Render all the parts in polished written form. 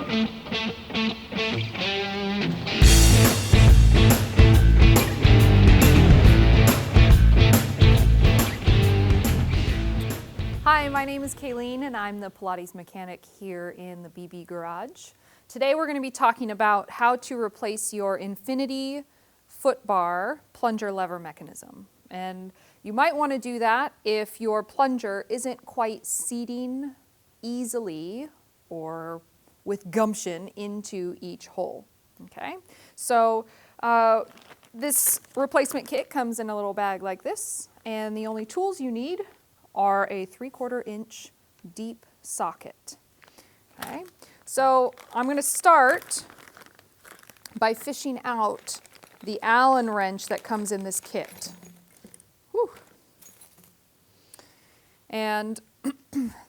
Hi, my name is Kayleen and I'm the Pilates mechanic here in the BB Garage. Today we're going to be talking about how to replace your infinity foot bar plunger lever mechanism. And you might want to do that if your plunger isn't quite seating easily or with gumption into each hole. Okay, so this replacement kit comes in a little bag like this, and the only tools you need are a 3/4 inch deep socket. Okay, so I'm going to start by fishing out the Allen wrench that comes in this kit. Whew. And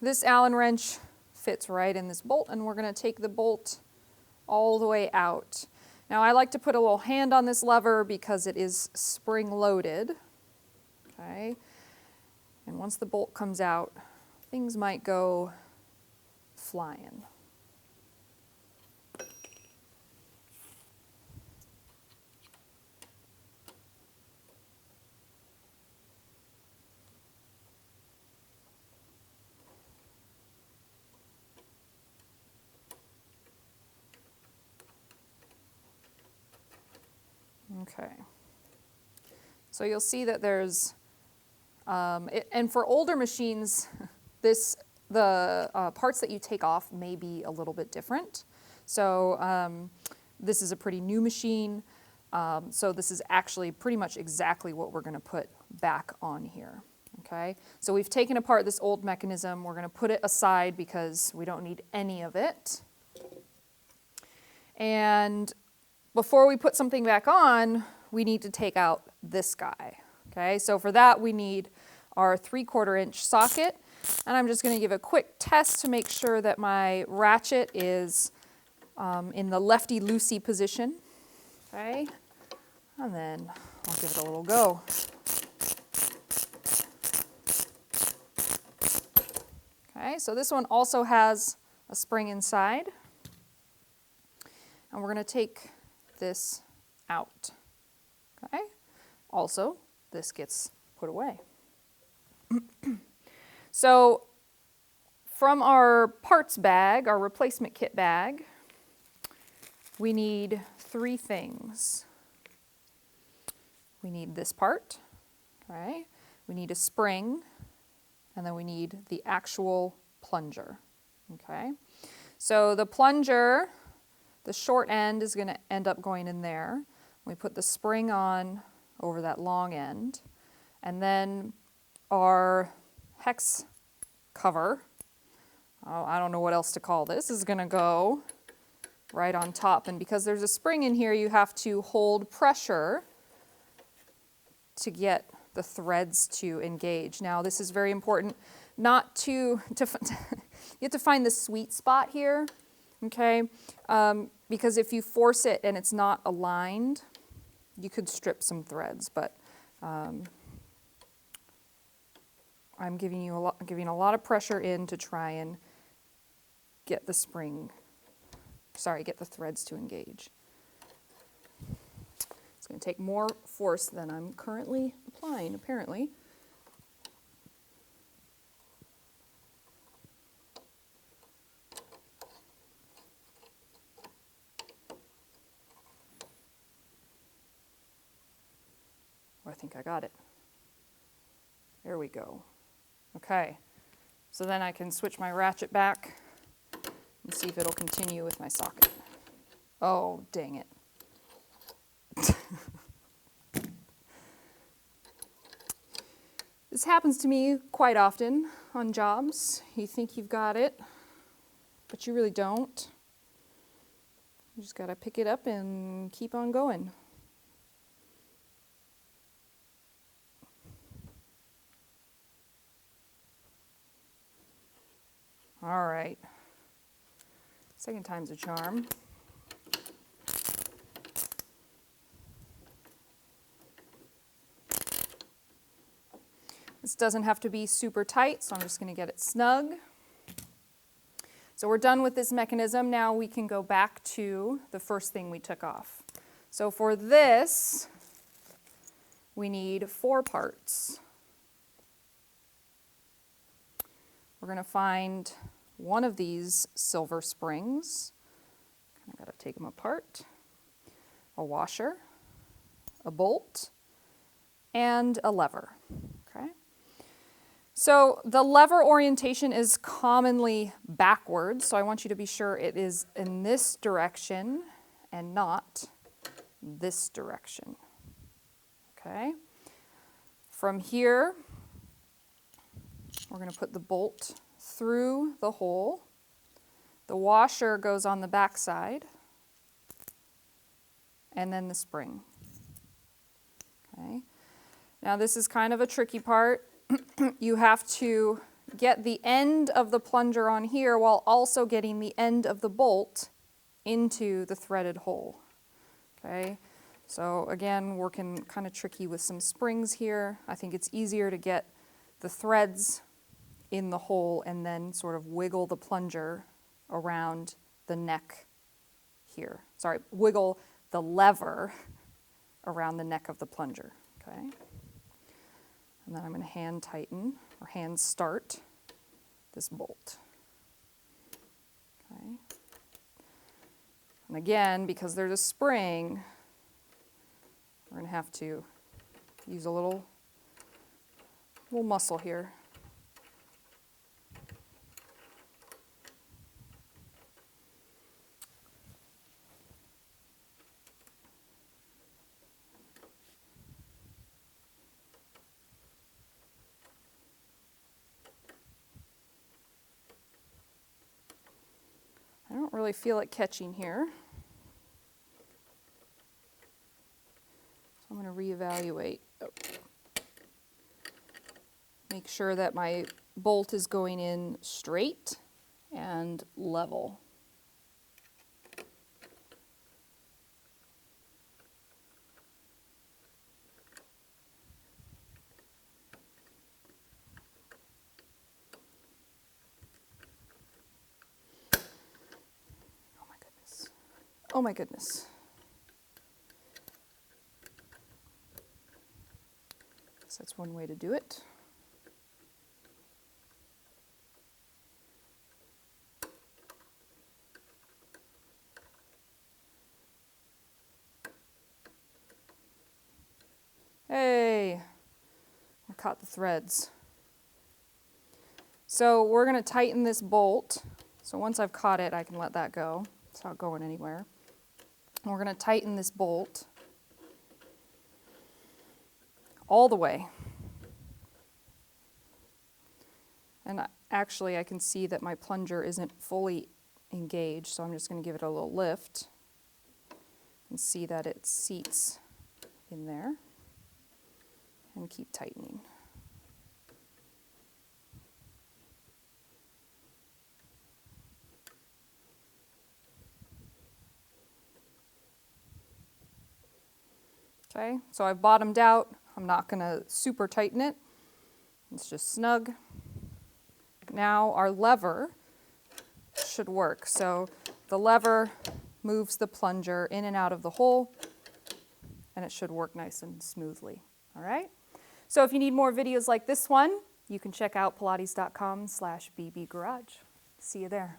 this Allen wrench fits right in this bolt, and we're going to take the bolt all the way out. Now I like to put a little hand on this lever because it is spring loaded. Okay. And once the bolt comes out, things might go flying. Okay. So you'll see that there's and for older machines, the parts that you take off may be a little bit different. So this is a pretty new machine, so this is actually pretty much exactly what we're going to put back on here. Okay, so we've taken apart this old mechanism. We're going to put it aside because we don't need any of it. And before we put something back on, we need to take out this guy. Okay, so for that we need our 3/4 inch socket, and I'm just going to give a quick test to make sure that my ratchet is in the lefty-loosey position. Okay, and then I'll give it a little go. Okay, so this one also has a spring inside, and we're going to take this out. Okay, also this gets put away. So from our parts bag, our replacement kit bag, we need 3 things. We need this part, okay? We need a spring, and then we need the actual plunger, okay? So the plunger, the short end is going to end up going in there. We put the spring on over that long end, and then our hex cover, I don't know what else to call this, is going to go right on top. And because there's a spring in here, you have to hold pressure to get the threads to engage. Now this is very important not to you have to find the sweet spot here, okay? Because if you force it and it's not aligned, you could strip some threads, but I'm giving a lot of pressure in to try and get the get the threads to engage. It's going to take more force than I'm currently applying, apparently. Oh, I think I got it. There we go. Okay, so then I can switch my ratchet back and see if it'll continue with my socket. Oh, dang it. This happens to me quite often on jobs. You think you've got it, but you really don't. You just gotta pick it up and keep on going. All right. Second time's a charm. This doesn't have to be super tight, so I'm just going to get it snug. So we're done with this mechanism. Now we can go back to the first thing we took off. So for this, we need 4 parts. We're going to find one of these silver springs. Kind of got to take them apart. A washer, a bolt, and a lever. Okay. So the lever orientation is commonly backwards, so I want you to be sure it is in this direction and not this direction. Okay. From here, we're going to put the bolt through the hole. The washer goes on the back side, and then the spring. Okay. Now this is kind of a tricky part. You have to get the end of the plunger on here while also getting the end of the bolt into the threaded hole. Okay, so again, working kind of tricky with some springs here. I think it's easier to get the threads in the hole and then sort of wiggle the plunger around the neck here. Sorry, wiggle the lever around the neck of the plunger. Okay. And then I'm going to hand tighten, or hand start, this bolt. Okay. And again, because there's a spring, we're going to have to use a little muscle here. I don't really feel it catching here. So I'm going to reevaluate. Oh. Make sure that my bolt is going in straight and level. Oh my goodness. So that's one way to do it. Hey, I caught the threads. So we're going to tighten this bolt. So once I've caught it, I can let that go. It's not going anywhere. And we're going to tighten this bolt all the way. And actually I can see that my plunger isn't fully engaged, so I'm just going to give it a little lift and see that it seats in there, and keep tightening. Okay, so I've bottomed out. I'm not going to super tighten it. It's just snug. Now our lever should work. So the lever moves the plunger in and out of the hole, and it should work nice and smoothly. All right? So if you need more videos like this one, you can check out pilates.com/bbgarage. See you there.